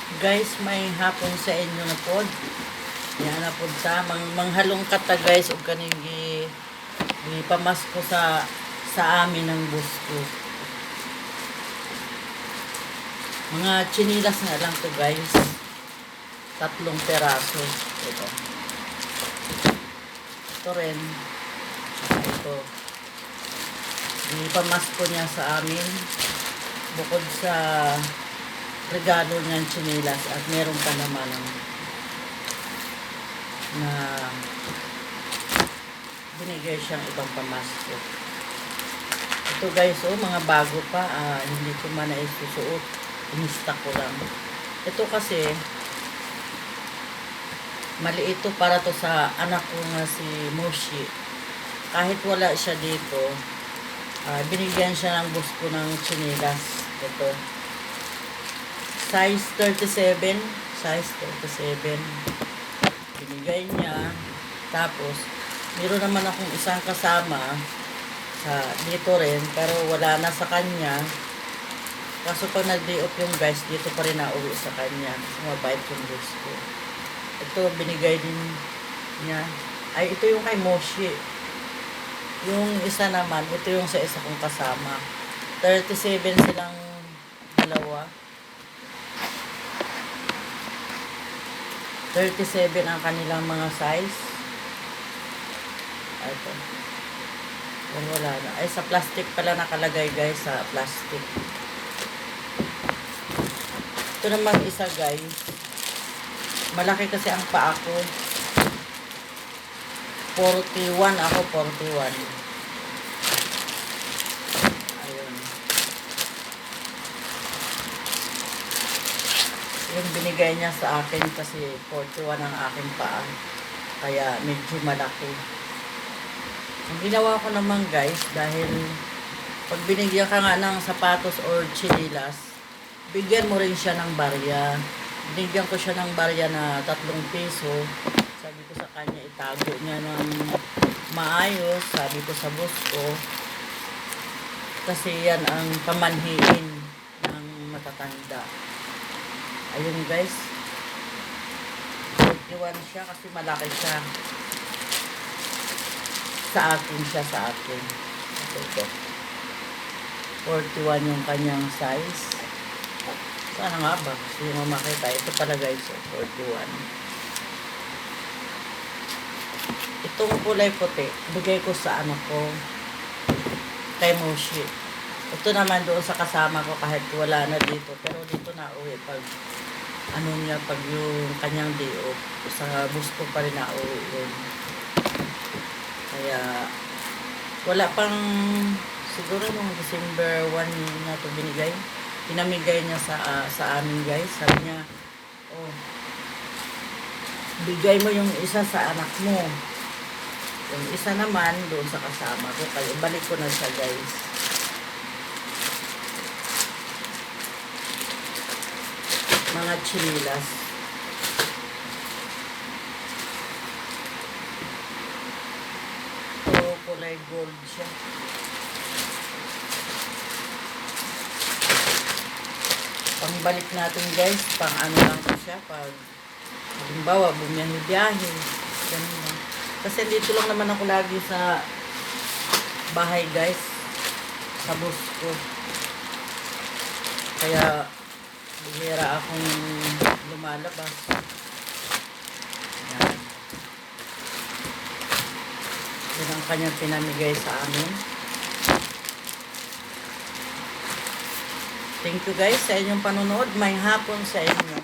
Guys, may hapon sa inyo na pod. Yan na pod sa manghalong kata guys ug kaning pamasko sa amin ng busko. Mga chinilas na lang to guys. 3 peraso. Ito. Ito rin. Ito. Pamasko niya sa amin. Bukod sa regalo niyang chinilas at meron pa naman na binigay siyang ibang pamasko. Ito guys, mga bago pa, hindi ko man na isusuot, inista ko lang. Ito kasi mali ito para to sa anak ko nga si Moshi. Kahit wala siya dito, binigyan siya ng gusto ng chinilas. Ito size 37, binigay niya. Tapos meron naman akong isang kasama dito rin, pero wala na sa kanya. Kaso pag nag-day off yung guys, dito pa rin nauwi sa kanya. Mabait yung gusto. Ito binigay din niya. Ay, ito yung kay Moshi. Yung isa naman, ito yung sa isa kong kasama. 37 silang dalawa. 37 ang kanilang mga size. Ito. Kung wala na. Ay, sa plastic pala nakalagay guys. Sa plastic. Ito naman isa guys. Malaki kasi ang paa ko. 41 ako. 41. Ayun. Yung binigay niya sa akin kasi 41 ang aking paa. Kaya medyo malaki. Ang ginawa ko naman guys, dahil pag binigyan ka nga ng sapatos or chinilas, bigyan mo rin siya ng barya. Binigyan ko siya ng barya na 3 piso. Sabi ko sa kanya, itago niya ng maayos. Sabi ko sa boss ko, kasi yan ang pamanhiin ng matatanda. Ayun guys, 41 siya kasi malaki siya. Sa akin. Ito. 41 yung kanyang size. Sana nga ba? Kasi yung makita. Ito pala guys, 41. Itong kulay puti, bigay ko sa anak ko, kay Moshi. Ito naman doon sa kasama ko kahit wala na dito. Pero dito na uwi pag pag yung kanyang day off. Sa bus ko pa rin na uwi yun. Kaya wala pang siguro nung December 1 na ito binigay. Pinamigay niya sa amin guys. Sabi niya, bigay mo yung isa sa anak mo. Yung isa naman doon sa kasama ko. Kaya balik ko na siya guys. Mga chinilas. Kulay gold siya. Pangbalik natin guys, pang lang ko siya pag halimbawa bumiyahe-biyahe, ganun lang. Kasi dito lang naman ako lagi sa bahay guys, sa bus ko. Kaya bihira akong lumalabas. Yan. Yan ang kanyang pinamigay sa amin. Thank you guys sa inyong panonood. May hapon sa inyo.